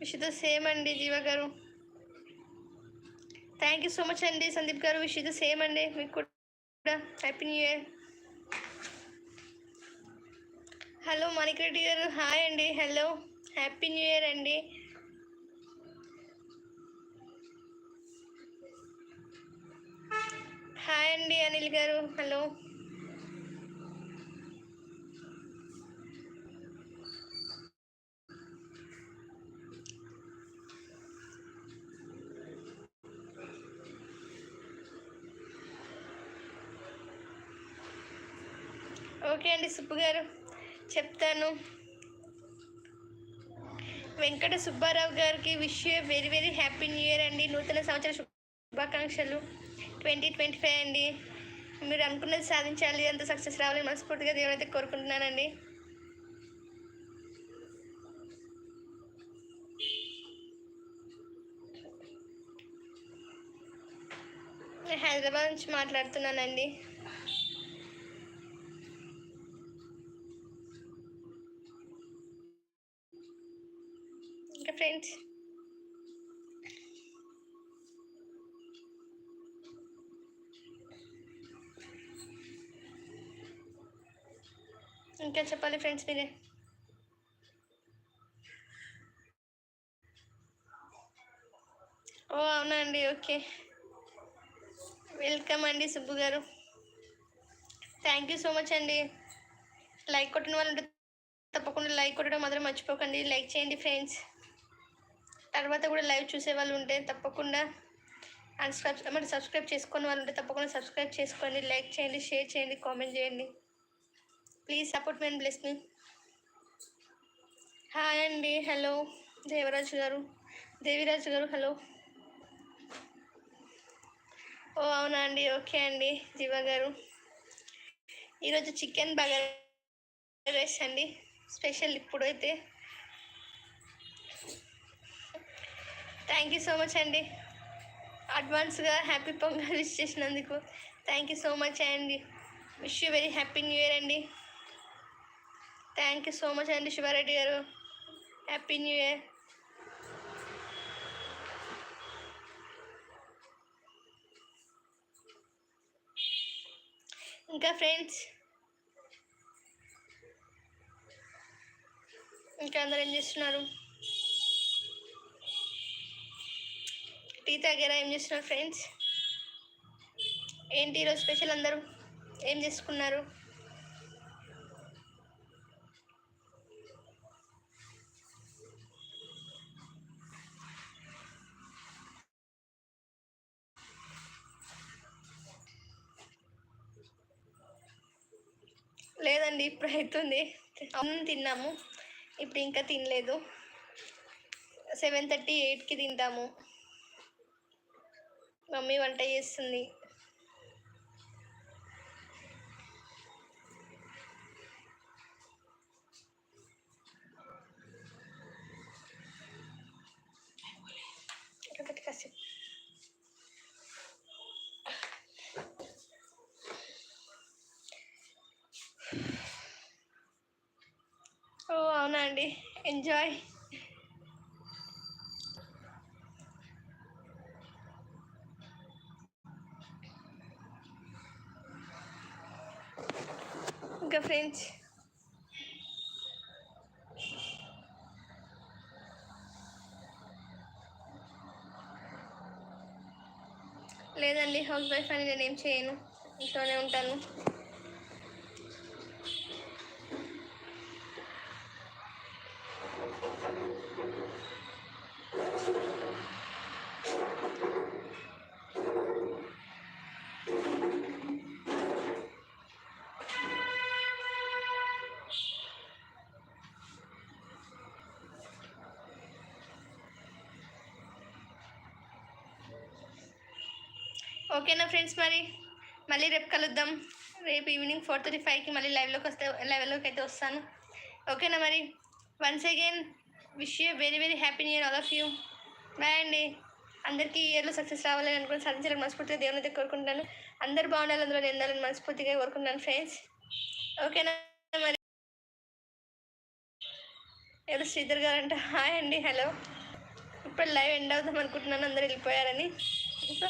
Wish the same అండి జీవ గారు. థ్యాంక్ యూ సో మచ్ అండి సందీప్ గారు. విష్ ద సేమ్ అండి మీకు కూడా. Happy new year. హలో మణికరెడ్డి గారు, హాయ్ అండి. హలో, హ్యాపీ న్యూ ఇయర్ అండి. హాయ్ అండి అనిల్ గారు, హలో. ఓకే అండి సుబ్బు గారు, చెప్తాను. వెంకట సుబ్బారావు గారికి wish you very very happy new year అండి. నూతన సంవత్సర శుభాకాంక్షలు 2025 అండి. మీరు అనుకున్నది సాధించాలి, అంత సక్సెస్ రావాలని మనస్ఫూర్తిగా దేవునైతే కోరుకుంటున్నానండి. నేను హైదరాబాద్ నుంచి మాట్లాడుతున్నానండి. ఇంకా ఫ్రెండ్స్, ఇంకా చెప్పాలి ఫ్రెండ్స్ మీరే. ఓ అవునా అండి, ఓకే. వెల్కమ్ అండి సుబ్బు గారు. థ్యాంక్ యూ సో మచ్ అండి. లైక్ కొట్టిన వాళ్ళు తప్పకుండా లైక్ కొట్టడం మాత్రం మర్చిపోకండి. లైక్ చేయండి ఫ్రెండ్స్. తర్వాత కూడా లైవ్ చూసే వాళ్ళు ఉంటే తప్పకుండా సబ్స్క్రైబ్ చేసుకునే వాళ్ళు ఉంటే తప్పకుండా సబ్స్క్రైబ్ చేసుకోండి. లైక్ చేయండి, షేర్ చేయండి, కామెంట్ చేయండి. Please support me and bless me. Hi అండి, హలో దేవరాజు గారు, దేవిరాజు గారు, హలో. ఓ అవునా అండి, ఓకే అండి జీవ గారు. ఈరోజు చికెన్ బగారా రైస్ అండి స్పెషల్ ఇప్పుడైతే. థ్యాంక్ యూ సో మచ్ అండి అడ్వాన్స్గా హ్యాపీ పొంగల్ విష్ చేసినందుకు. థ్యాంక్ యూ సో మచ్ అండి. Wish you very happy new year అండి. థ్యాంక్ యూ సో మచ్ అండి శివారెడ్డి గారు. Happy new year. ఇంకా ఫ్రెండ్స్, ఇంకా అందరు ఏం చేస్తున్నారు? టీ తాగారా? ఏం చేస్తున్నారు ఫ్రెండ్స్? ఏంటి ఈరోజు స్పెషల్? అందరూ ఏం చేసుకున్నారు? లేదండి, ఇప్పుడు అవుతుంది. అవును తిన్నాము, ఇప్పుడు ఇంకా తినలేదు. 7:30 8కి తింటాము. మమ్మీ వంట చేస్తుంది. ఓ అవునా అండి, ఎంజాయ్. ఇంకా ఫ్రెండ్స్, లేదండి హౌస్ వైఫ్ అని నేనేం చేయను, ఇంట్లోనే ఉంటాను. ఓకేనా ఫ్రెండ్స్, మరి మళ్ళీ రేపు కలుద్దాం. రేపు ఈవినింగ్ 4:35కి మళ్ళీ లైవ్లోకి అయితే వస్తాను. ఓకేనా మరి? Once again wish you very very happy new year all of you. Bye అండి. అందరికీ ఈ ఇయర్లో సక్సెస్ రావాలని అనుకుని సాధించాలని మనస్ఫూర్తిగా దేవుని అయితే కోరుకుంటాను. అందరు బాగుండాలి, అందులో ఎందాలని మనస్ఫూర్తిగా కోరుకుంటాను ఫ్రెండ్స్. ఓకేనా మరి? ఎవరు శ్రీధర్ గారు అంట. హాయ్ అండి, హలో. ఇప్పుడు లైవ్ ఎండ్ అవుదాం అనుకుంటున్నాను, అందరు వెళ్ళిపోయారని. సో